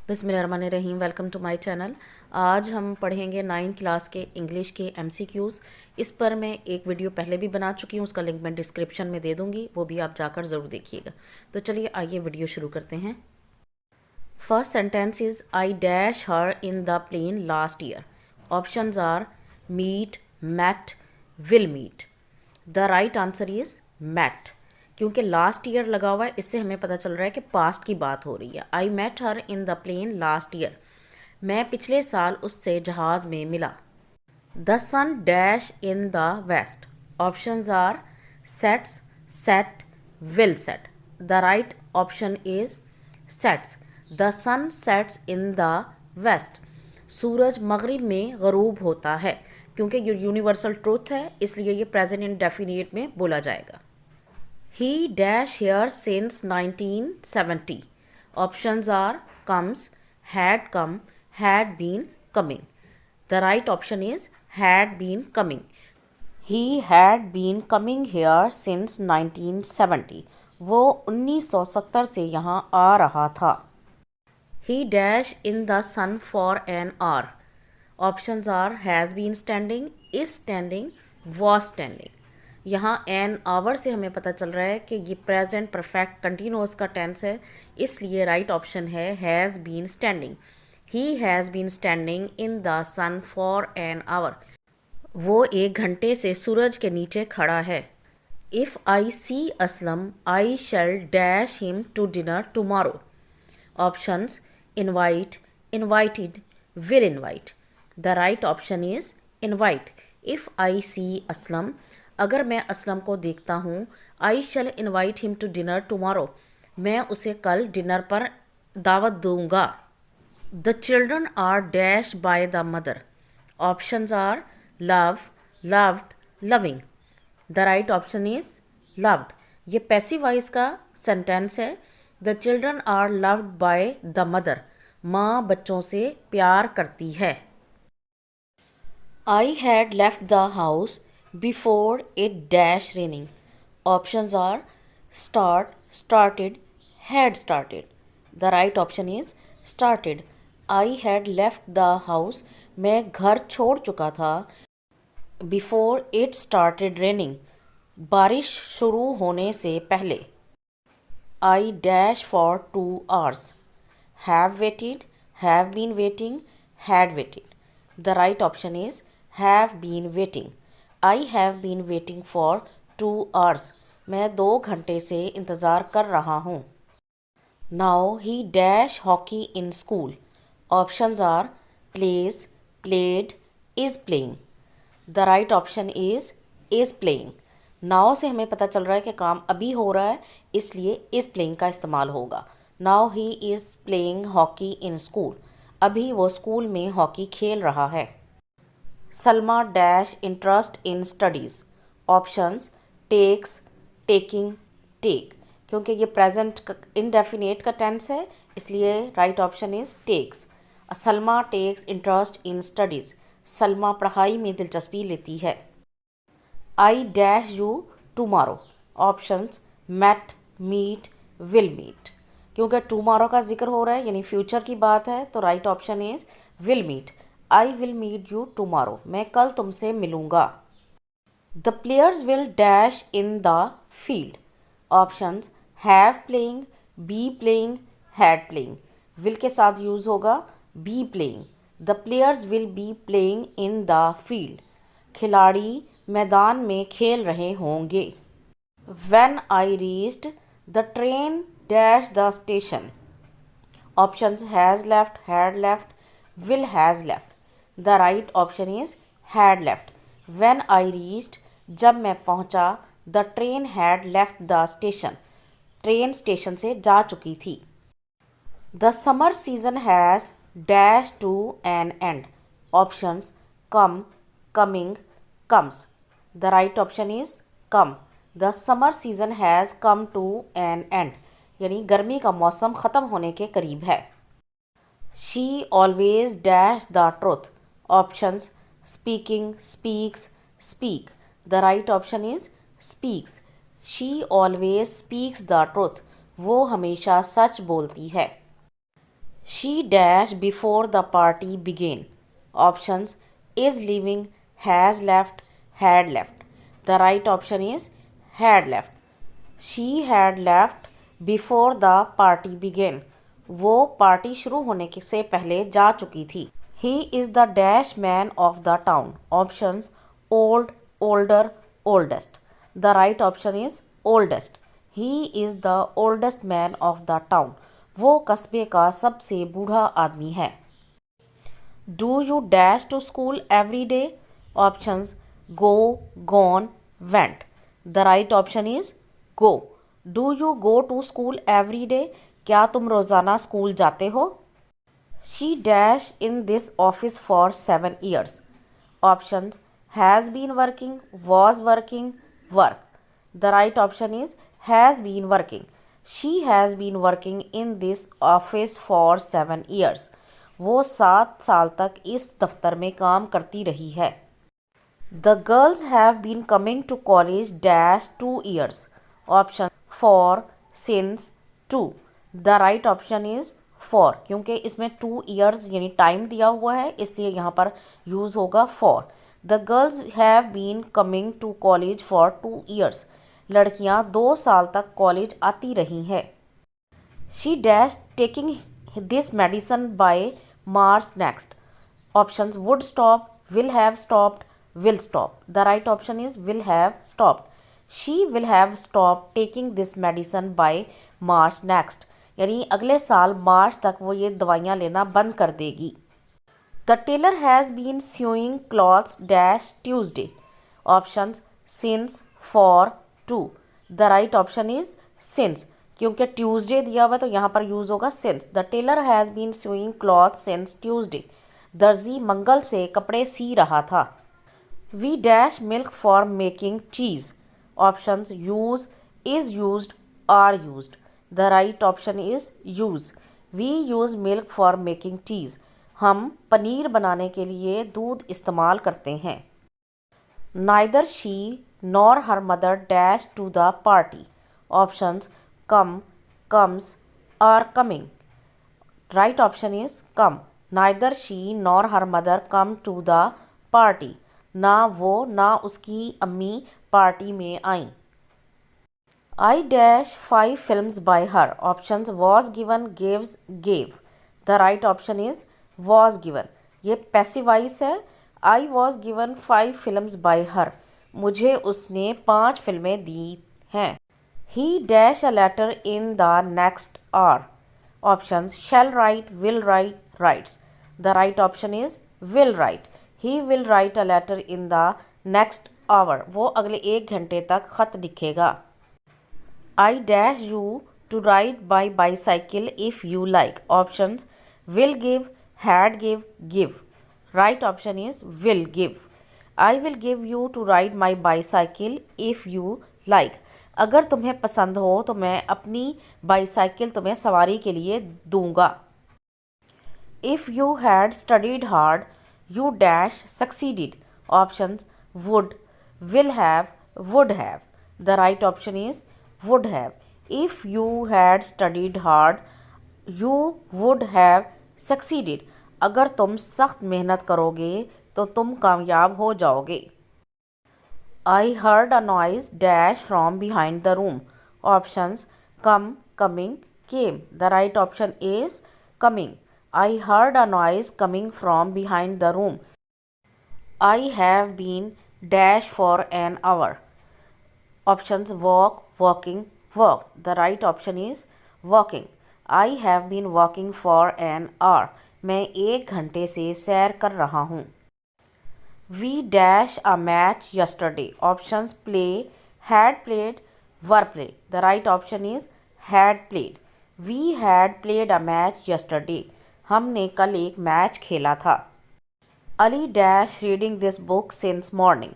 बिस्मिल्लाहिर्रहमानिर्रहीम। Welcome to my channel. आज हम पढ़ेंगे 9th क्लास के इंग्लिश के MCQs। इस पर मैं एक वीडियो पहले भी बना चुकी हूँ, उसका लिंक मैं डिस्क्रिप्शन में दे दूँगी, वो भी आप जाकर ज़रूर देखिएगा। तो चलिए आइए वीडियो शुरू करते हैं। First sentence is I dash her in the plane last year. Options are meet, met, will meet. The right answer is met, क्योंकि लास्ट ईयर लगा हुआ है, इससे हमें पता चल रहा है कि पास्ट की बात हो रही है। I met her in the plane last year, मैं पिछले साल उससे जहाज़ में मिला। The sun dash in the west. Options are sets, set, will set. The right option is sets. The sun sets in the west. सूरज मगरिब में गरूब होता है, क्योंकि ये यूनिवर्सल ट्रूथ है, इसलिए ये प्रेजेंट इंडेफिनिट में बोला जाएगा। He dash here since 1970. Options are comes, had been, coming. The right option is had been coming. He had been coming here since 1970. वो 1970 से यहाँ आ रहा था। He dash in the sun for an hour. Options are has been standing, is standing, was standing. यहाँ an hour से हमें पता चल रहा है कि ये प्रेजेंट परफेक्ट कंटिन्यूअस का टेंस है, इसलिए राइट ऑप्शन है has been standing. He has been standing in the sun for an hour. वो 1 घंटे से सूरज के नीचे खड़ा है। If I see Aslam I shall dash him to dinner tomorrow. Options invite, invited, will invite. The right option is invite. If I see Aslam, अगर मैं असलम को देखता हूँ, I shall invite him to dinner tomorrow, मैं उसे कल डिनर पर दावत दूंगा। The children are dash by the mother. Options are love, loved, loving. The right option is loved. ये पैसिव वॉइस का सेंटेंस है। The children are loved by the mother, माँ बच्चों से प्यार करती है। I had left the house before it dash raining. Options are start, started, had started. The right option is started. I had left the house. मैं घर छोड़ चुका था। Before it started raining. बारिश शुरू होने से पहले। I dash for 2 hours. Have waited, have been waiting, had waited. The right option is have been waiting. I have been waiting for 2 hours. मैं 2 घंटे से इंतज़ार कर रहा हूँ। Now he dash hockey in school. Options are plays, played, is playing. The right option is playing. Now से हमें पता चल रहा है कि काम अभी हो रहा है, इसलिए is playing का इस्तेमाल होगा। Now he is playing hockey in school. अभी वो स्कूल में हॉकी खेल रहा है। Salma dash interest in studies. Options takes, taking, take. क्योंकि ये प्रेजेंट इनडेफिनेट का टेंस है, इसलिए right option is takes. Salma takes interest in studies. Salma पढ़ाई में दिलचस्पी लेती है। I dash you tomorrow. Options met, meet, will meet. क्योंकि टुमारो का जिक्र हो रहा है, यानी फ्यूचर की बात है, तो right option is will meet. I will meet you tomorrow, मैं कल तुमसे मिलूँगा। The players will dash in the field. Options have playing, be playing, had playing. Will के साथ यूज़ होगा be playing. The players will be playing in the field. खिलाड़ी मैदान में खेल रहे होंगे। When I reached the train dash the station. Options has left, had left, will has left. The right option is had left. When I reached, जब मैं पहुंचा, the train had left the station, train station से जा चुकी थी। The summer season has dash to an end. Options come, coming, comes. The right option is come. The summer season has come to an end, यानी गर्मी का मौसम ख़त्म होने के करीब है। She always dash the truth. Options speaking, speaks, speak. The right option is speaks. She always speaks the truth, वो हमेशा सच बोलती है। She dash before the party began. Options: is leaving, has left, had left. The right option is had left. She had left before the party began. वो party शुरू होने से पहले जा चुकी थी. He is the dash man of the town. Options: old, older, oldest. The right option is oldest. He is the oldest man of the town. वो कस्बे का सबसे बूढ़ा आदमी है. Do you dash to school every day? Options: go, gone, went. The right option is go. Do you go to school every day? क्या तुम रोज़ाना स्कूल जाते हो? She dash in this office for 7 years. Options: has been working, was working, work. The right option is has been working. She has been working in this office for 7 years. वो 7 साल तक इस दफ्तर में काम करती रही है. The girls have been coming to college dash 2 years. Option: for, since, to. The right option is for. क्योंकि इसमें 2 years यानी टाइम दिया हुआ है इसलिए यहाँ पर यूज़ होगा for. The girls have been coming to college for 2 years. लड़कियाँ 2 साल तक कॉलेज आती रही हैं. She dash taking this medicine by March next. Options: would stop, will have stopped, will stop. The right option is will have stopped. She will have stopped taking this medicine by March next. यानी अगले साल मार्च तक वो ये दवाइयाँ लेना बंद कर देगी. The tailor has been sewing clothes dash Tuesday. Options: since, for, to. The right option is since. क्योंकि ट्यूसडे दिया हुआ है तो यहाँ पर यूज़ होगा since. The tailor has been sewing clothes since Tuesday. दर्जी मंगल से कपड़े सी रहा था. We dash milk for making cheese. Options: use, is used, are used. The right option is use. We use milk for making cheese. हम पनीर बनाने के लिए दूध इस्तेमाल करते हैं. Neither she nor her mother dash to the party. Options: come, comes, or coming. Right option is come. Neither she nor her mother come to the party. ना वो ना उसकी अम्मी पार्टी में आई. I dash 5 films by her. Options: was given, gives, gave. The right option is was given. ये passive voice है. I was given 5 films by her. मुझे उसने 5 फिल्में दी हैं. He dash a letter in the next hour. Options: shall write, will write, writes. The right option is will write. He will write a letter in the next hour. वो अगले 1 घंटे तक खत लिखेगा. I dash you to ride by bicycle if you like. Options: will give, had give. Right option is will give. I will give you to ride my bicycle if you like. अगर तुम्हें पसंद हो तो मैं अपनी bicycle तुम्हें सवारी के लिए दूंगा. If you had studied hard, you dash succeeded. Options: would, will have, would have. The right option is would have. If you had studied hard, you would have succeeded. अगर तुम सख्त मेहनत करोगे तो तुम कामयाब हो जाओगे. I heard a noise dash from behind the room. Options: come, coming, came. The right option is coming. I heard a noise coming from behind the room. I have been dash for an hour. Options: walk, walking, walk. The right option is walking. I have been walking for an hour. मैं 1 घंटे से सैर कर रहा हूँ. We dash a match yesterday. Options: play, had played, were played. The right option is had played. We had played a match yesterday. हमने कल एक मैच खेला था. Ali dash reading this book since morning.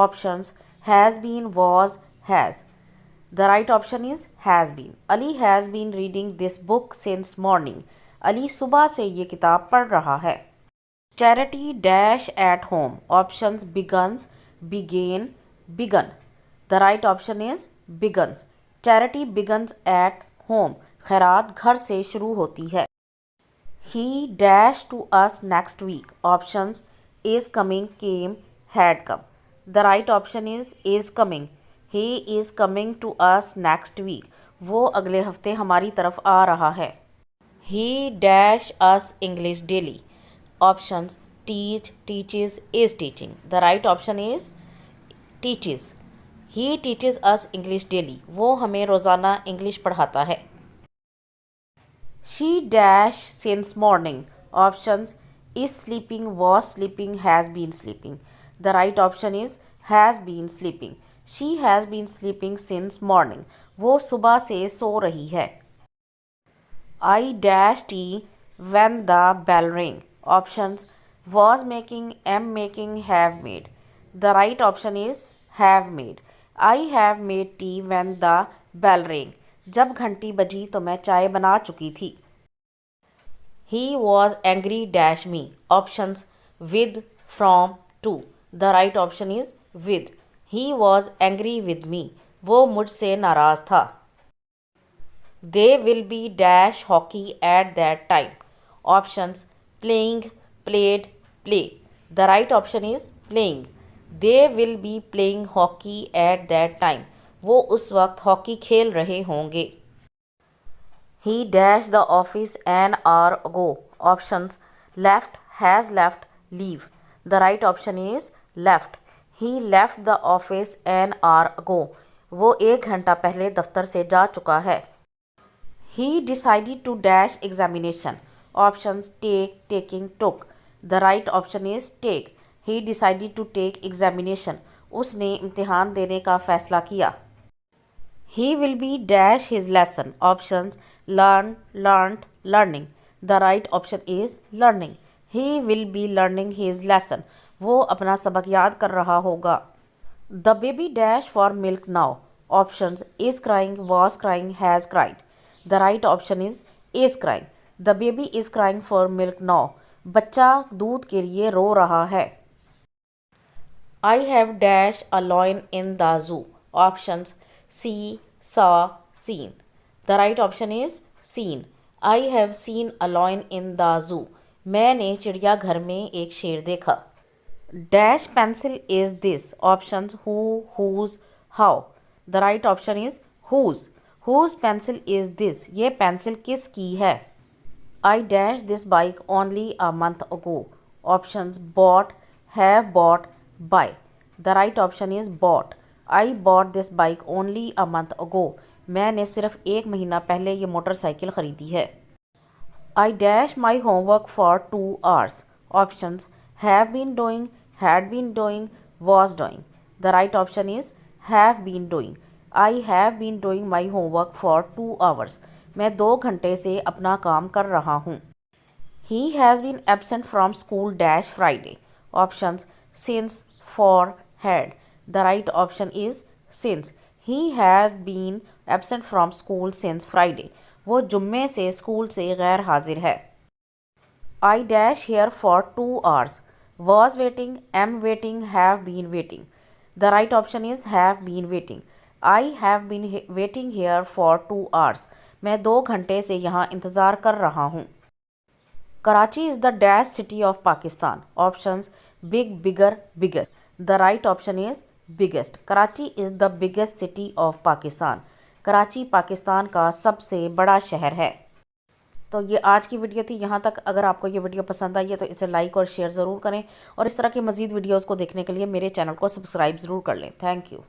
Options: has been, was, has. The right option is has been. Ali has been reading this book since morning. Ali सुबह से ये किताब पढ़ रहा है. Charity dash at home. Options: begins, began, begun. The right option is begins. Charity begins at home. खैरात घर से शुरू होती है. He dash to us next week. Options is coming, came, had come. The right option is coming. He is coming to us next week. वो अगले हफ्ते हमारी तरफ आ रहा है. He dash us English daily. Options teach, teaches, is teaching. The right option is teaches. He teaches us English daily. वो हमें रोज़ाना इंग्लिश पढ़ाता है. She dash since morning. Options is sleeping, was sleeping, has been sleeping. The right option is has been sleeping. She has been sleeping since morning. वो सुबह से सो रही है. I dash tea when the bell rang. Options was making, am making, have made. The right option is have made. I have made tea when the bell rang. जब घंटी बजी तो मैं चाय बना चुकी थी. He was angry dash me. Options with, from, to. The right option is with. He was angry with me. वो मुझसे नाराज़ था. They will be dash hockey at that time. Options playing, played, play. The right option is playing. They will be playing hockey at that time. वो उस वक्त hockey खेल रहे होंगे. He dashed the office an hour ago. Options left, has left, leave. The right option is left. He left the office an hour ago. वो 1 घंटा पहले दफ्तर से जा चुका है. He decided to dash examination. Options take, taking, took. The right option is take. He decided to take examination. उसने इम्तिहान देने का फैसला किया. He will be dash his lesson. Options learn, learnt, learning. The right option is learning. He will be learning his lesson. वो अपना सबक याद कर रहा होगा. The baby dash for milk now. Options is crying, was crying, has cried. The right option is crying. The baby is crying for milk now. बच्चा दूध के लिए रो रहा है. I have dash a lion in the zoo. Options see, saw, seen. The right option is seen. I have seen a lion in the zoo. मैंने चिड़ियाघर में एक शेर देखा. Dash pencil is this. Options who, whose, how. The right option is whose. Whose pencil is this? ये pencil किसकी है? I dashed this bike only a month ago. Options bought, have bought, buy. The right option is bought. I bought this bike only a month ago. मैंने सिर्फ 1 महीना पहले ये motorcycle ख़रीदी है. I dash my homework for 2 hours. Options have been doing, had been doing, was doing. The right option is have been doing. I have been doing my homework for 2 hours. मैं 2 घंटे से अपना काम कर रहा हूँ. He has been absent from school dash Friday. Options since, for, had. The right option is since. He has been absent from school since Friday. वो जुम्मे से स्कूल से गैर हाजिर है. I dash here for 2 hours. Was waiting, am waiting, have been waiting. The right option is have been waiting. I have been waiting here for 2 hours. मैं 2 घंटे से यहाँ इंतज़ार कर रहा हूँ. Karachi is the dash city of Pakistan. Options big, bigger, biggest. The right option is biggest. Karachi is the biggest city of Pakistan. Karachi Pakistan का सबसे बड़ा शहर है. तो ये आज की वीडियो थी. यहाँ तक अगर आपको ये वीडियो पसंद आई है तो इसे लाइक और शेयर ज़रूर करें और इस तरह के मज़ीद वीडियोज़ को देखने के लिए मेरे चैनल को सब्सक्राइब ज़रूर कर लें. Thank you.